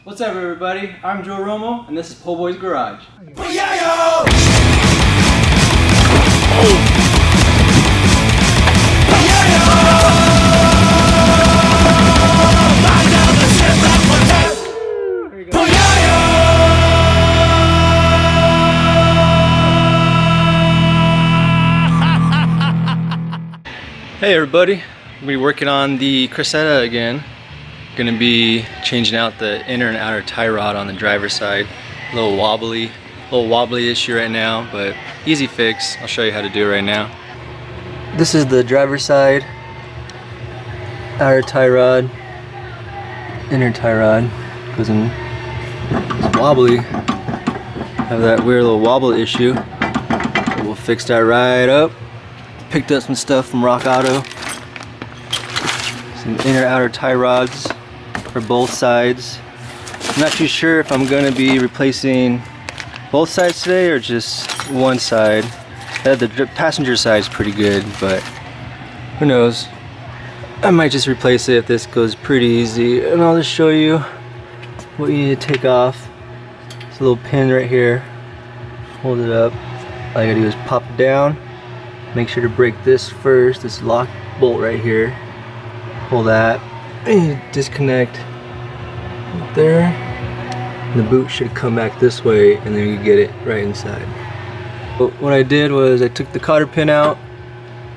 What's up, everybody? I'm Joe Romo, and this is Po Boy's Garage. Hey everybody, I'm going to be working on the Cressida again. Going to be changing out the inner and outer tie rod on the driver's side. A little wobbly issue right now, but easy fix. I'll show you how to do it right now. This is the driver's side, outer tie rod, inner tie rod. Goes in, it's wobbly. Have that weird little wobble issue. We'll fix that right up. Picked up some stuff from Rock Auto. Some inner outer tie rods for both sides. I'm not too sure if I'm going to be replacing both sides today or just one side. The passenger side is pretty good, but who knows. I might just replace it if this goes pretty easy. And I'll just show you what you need to take off. It's a little pin right here. Hold it up. All you gotta do is pop it down. Make sure to break this first, this lock bolt right here. Pull that, and you disconnect right there. And the boot should come back this way, and then you get it right inside. But what I did was I took the cotter pin out,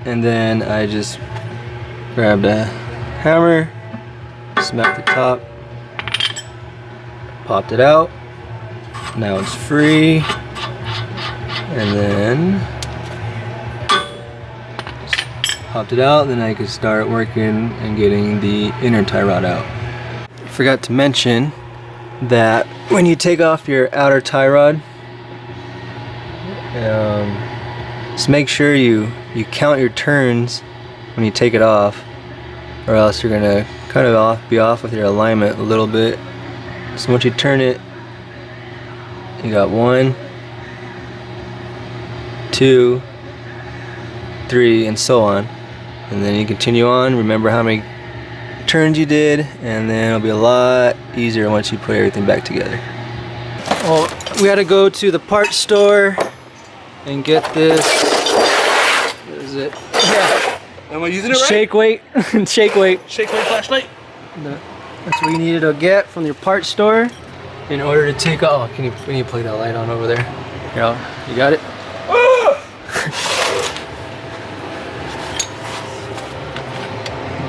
and then I just grabbed a hammer, smacked the top, popped it out. Now it's free, and then popped it out, then I could start working and getting the inner tie rod out. Forgot to mention that when you take off your outer tie rod, just make sure you count your turns when you take it off, or else you're gonna kind of be off with your alignment a little bit. So once you turn it, you got 1, 2, 3, and so on. And then you continue on, remember how many turns you did, and then it'll be a lot easier once you put everything back together. Well, we had to go to the parts store and get this. What is it? Yeah. Am I using it right? Shake weight. Shake weight. Shake weight flashlight? That's what you needed to get from your parts store in order to take off. Oh, can you plug that light on over there? Here, you got it?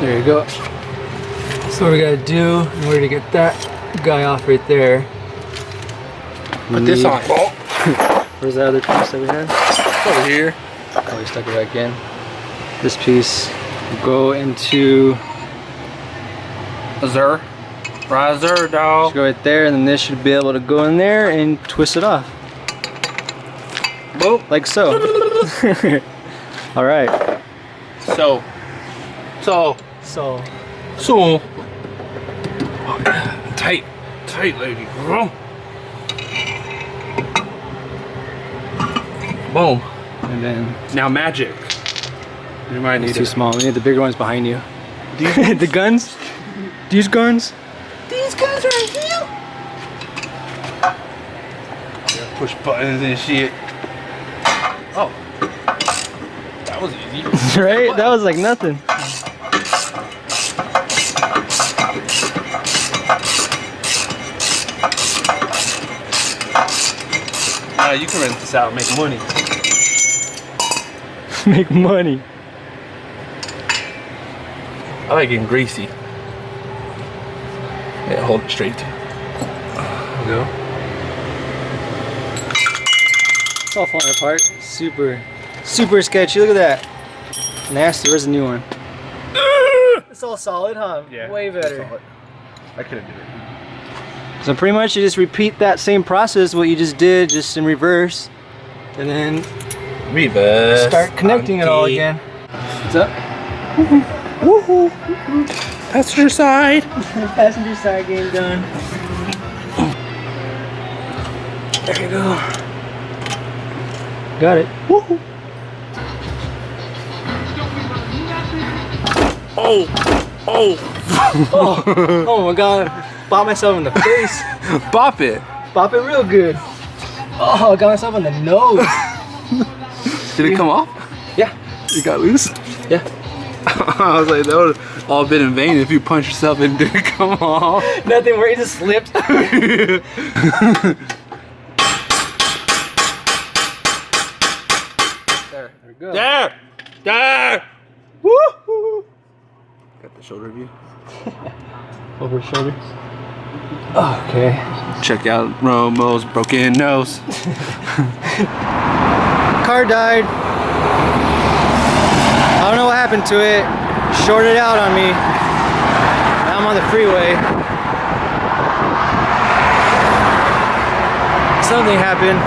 There you go. So what we gotta do in order to get that guy off right there. Put this on. Where's that other piece that we had? Over here. Oh, we stuck it back in. This piece will go into Azure. Riser, dog. Just go right there, and then this should be able to go in there and twist it off. Boom. Like so. All right. So. Oh, yeah. Tight, lady, girl. Boom. And then now magic. You might need it's too small. We need the bigger ones behind you. These the guns? These guns? These guns right here. Yeah, push buttons and shit. Oh, that was easy. Right? That was like nothing. You can rent this out and make money. Make money. I like getting greasy. Yeah, hold it straight. There you go. It's all falling apart. Super sketchy. Look at that. Nasty. Where's the new one? It's all solid, huh? Yeah. Way better. I couldn't do it. So pretty much you just repeat that same process, what you just did, just in reverse. And then reverse. Start connecting it all again. What's up? Woohoo! Passenger side. Passenger side game done. There you go. Got it. Woohoo! Oh! Oh! Oh my god. Bop myself in the face. Bop it. Bop it real good. Oh, I got myself on the nose. Did it come off? Yeah. You got loose? Yeah. I was like, that would have all been in vain if you punched yourself and didn't come off. Nothing where it just slipped. There we go. There! There! Woo! Got the shoulder view. Over his shoulder. Okay. Check out Romo's broken nose. Car died. I don't know what happened to it. Shorted out on me. Now I'm on the freeway. Something happened.